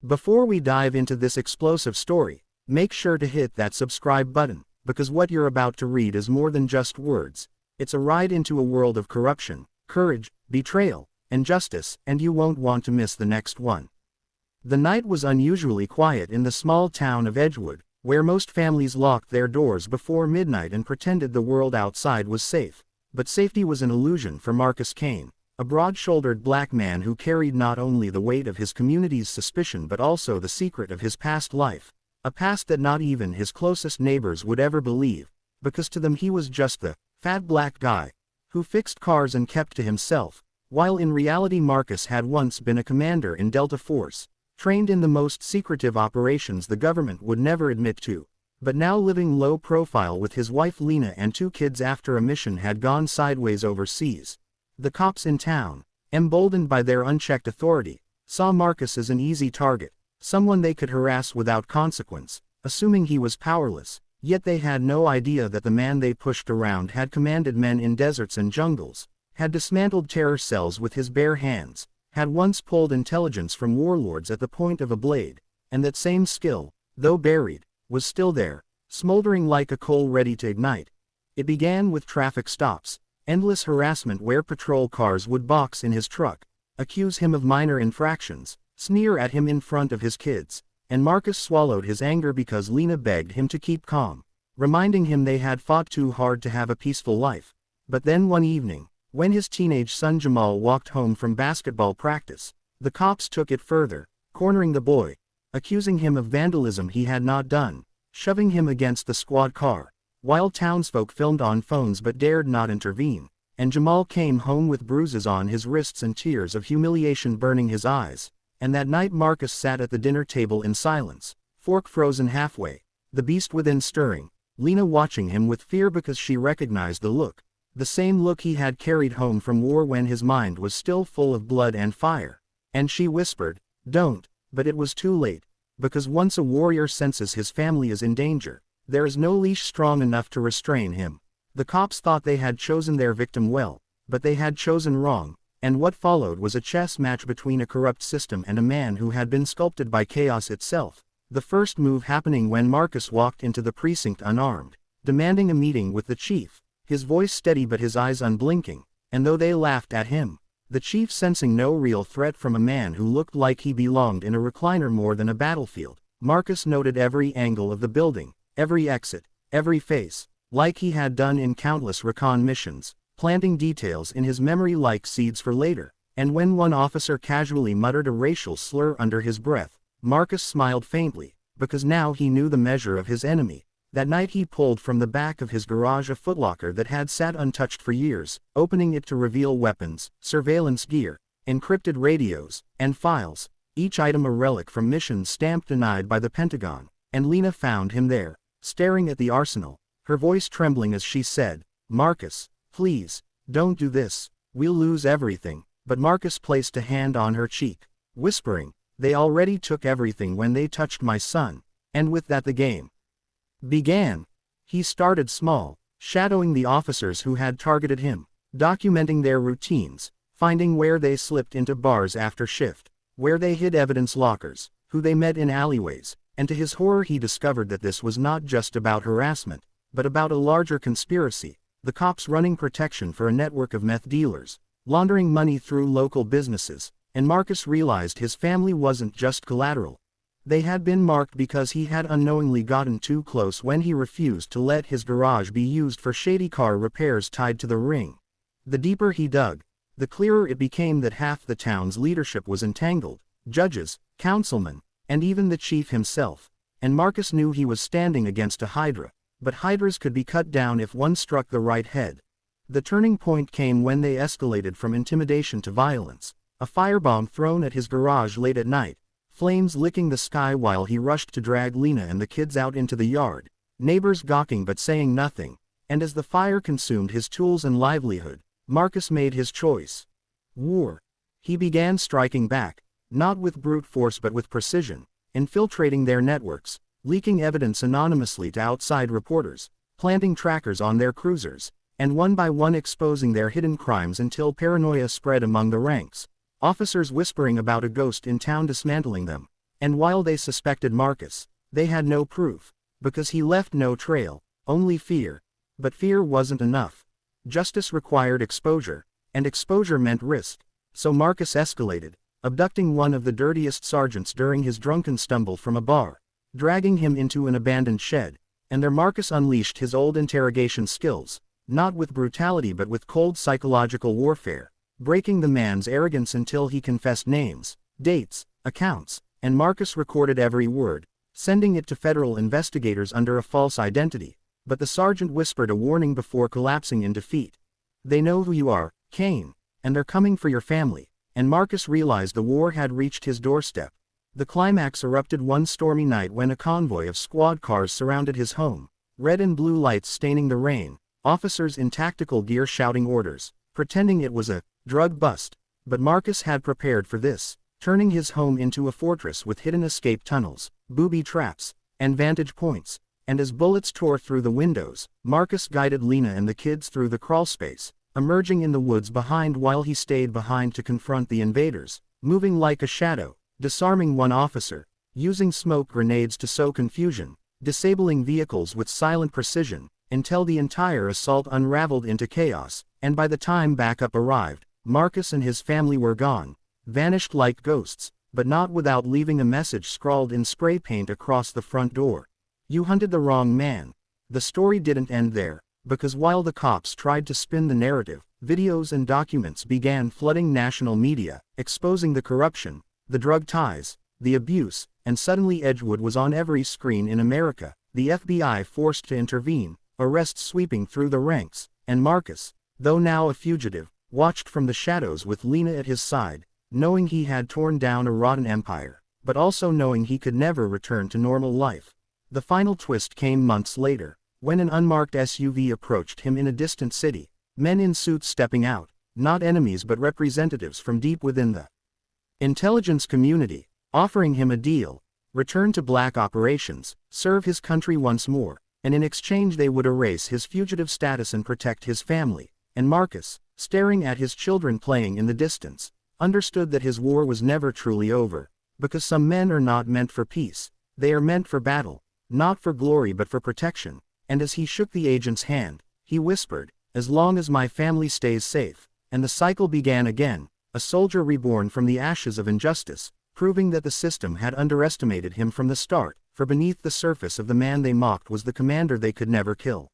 Before we dive into this explosive story, make sure to hit that subscribe button, because what you're about to read is more than just words. It's a ride into a world of corruption, courage, betrayal, and justice, and you won't want to miss the next one. The night was unusually quiet in the small town of Edgewood, where most families locked their doors before midnight and pretended the world outside was safe. But safety was an illusion for Marcus Kane, a broad-shouldered black man who carried not only the weight of his community's suspicion but also the secret of his past life, a past that not even his closest neighbors would ever believe, because to them he was just the fat black guy who fixed cars and kept to himself, while in reality Marcus had once been a commander in Delta Force, trained in the most secretive operations the government would never admit to, but now living low profile with his wife Lena and 2 kids after a mission had gone sideways overseas. The cops in town, emboldened by their unchecked authority, saw Marcus as an easy target, someone they could harass without consequence, assuming he was powerless, yet they had no idea that the man they pushed around had commanded men in deserts and jungles, had dismantled terror cells with his bare hands, had once pulled intelligence from warlords at the point of a blade, and that same skill, though buried, was still there, smoldering like a coal ready to ignite. It began with traffic stops, endless harassment where patrol cars would box in his truck, accuse him of minor infractions, sneer at him in front of his kids, and Marcus swallowed his anger because Lena begged him to keep calm, reminding him they had fought too hard to have a peaceful life. But then one evening, when his teenage son Jamal walked home from basketball practice, the cops took it further, cornering the boy, accusing him of vandalism he had not done, shoving him against the squad car, while townsfolk filmed on phones but dared not intervene, and Jamal came home with bruises on his wrists and tears of humiliation burning his eyes. And that night Marcus sat at the dinner table in silence, fork frozen halfway, the beast within stirring, Lena watching him with fear because she recognized the look, the same look he had carried home from war when his mind was still full of blood and fire. And she whispered, "Don't," but it was too late, because once a warrior senses his family is in danger, there is no leash strong enough to restrain him. The cops thought they had chosen their victim well, but they had chosen wrong. And what followed was a chess match between a corrupt system and a man who had been sculpted by chaos itself, the first move happening when Marcus walked into the precinct unarmed, demanding a meeting with the chief, his voice steady but his eyes unblinking, and though they laughed at him, the chief sensing no real threat from a man who looked like he belonged in a recliner more than a battlefield, Marcus noted every angle of the building, every exit, every face, like he had done in countless recon missions, planting details in his memory like seeds for later, and when one officer casually muttered a racial slur under his breath, Marcus smiled faintly, because now he knew the measure of his enemy. That night he pulled from the back of his garage a footlocker that had sat untouched for years, opening it to reveal weapons, surveillance gear, encrypted radios, and files, each item a relic from missions stamped denied by the Pentagon, and Lena found him there, staring at the arsenal, her voice trembling as she said, "Marcus, please, don't do this, we'll lose everything." But Marcus placed a hand on her cheek, whispering, "They already took everything when they touched my son." And with that the game began. He started small, shadowing the officers who had targeted him, documenting their routines, finding where they slipped into bars after shift, where they hid evidence lockers, who they met in alleyways, and to his horror he discovered that this was not just about harassment, but about a larger conspiracy. The cops running protection for a network of meth dealers, laundering money through local businesses, and Marcus realized his family wasn't just collateral. They had been marked because he had unknowingly gotten too close when he refused to let his garage be used for shady car repairs tied to the ring. The deeper he dug, the clearer it became that half the town's leadership was entangled, judges, councilmen, and even the chief himself, and Marcus knew he was standing against a hydra. But hydras could be cut down if one struck the right head. The turning point came when they escalated from intimidation to violence, a firebomb thrown at his garage late at night, flames licking the sky while he rushed to drag Lena and the kids out into the yard, neighbors gawking but saying nothing, and as the fire consumed his tools and livelihood, Marcus made his choice. War. He began striking back, not with brute force but with precision, infiltrating their networks, leaking evidence anonymously to outside reporters, planting trackers on their cruisers, and one by one exposing their hidden crimes until paranoia spread among the ranks, officers whispering about a ghost in town dismantling them, And while they suspected Marcus, they had no proof, because he left no trail, only fear. But fear wasn't enough. Justice required exposure, and exposure meant risk. So Marcus escalated, abducting one of the dirtiest sergeants during his drunken stumble from a bar, dragging him into an abandoned shed, and there Marcus unleashed his old interrogation skills, not with brutality but with cold psychological warfare, breaking the man's arrogance until he confessed names, dates, accounts, and Marcus recorded every word, sending it to federal investigators under a false identity. But the sergeant whispered a warning before collapsing in defeat. "They know who you are, Kane, and they're coming for your family." And Marcus realized the war had reached his doorstep. The climax erupted one stormy night when a convoy of squad cars surrounded his home, red and blue lights staining the rain, officers in tactical gear shouting orders, pretending it was a drug bust. But Marcus had prepared for this, turning his home into a fortress with hidden escape tunnels, booby traps, and vantage points. And as bullets tore through the windows, Marcus guided Lena and the kids through the crawlspace, emerging in the woods behind while he stayed behind to confront the invaders, moving like a shadow, disarming one officer, using smoke grenades to sow confusion, disabling vehicles with silent precision, until the entire assault unraveled into chaos. And by the time backup arrived, Marcus and his family were gone, vanished like ghosts, but not without leaving a message scrawled in spray paint across the front door. "You hunted the wrong man." The story didn't end there, because while the cops tried to spin the narrative, videos and documents began flooding national media, exposing the corruption, the drug ties, the abuse, and suddenly Edgewood was on every screen in America, the FBI forced to intervene, arrests sweeping through the ranks, and Marcus, though now a fugitive, watched from the shadows with Lena at his side, knowing he had torn down a rotten empire, but also knowing he could never return to normal life. The final twist came months later, when an unmarked SUV approached him in a distant city, men in suits stepping out, not enemies but representatives from deep within the intelligence community, offering him a deal: return to black operations, serve his country once more, and in exchange they would erase his fugitive status and protect his family. And Marcus, staring at his children playing in the distance, understood that his war was never truly over, because some men are not meant for peace, they are meant for battle. Not for glory but for protection. And as he shook the agent's hand, he whispered, "As long as my family stays safe." And the cycle began again, a soldier reborn from the ashes of injustice, proving that the system had underestimated him from the start, for beneath the surface of the man they mocked was the commander they could never kill.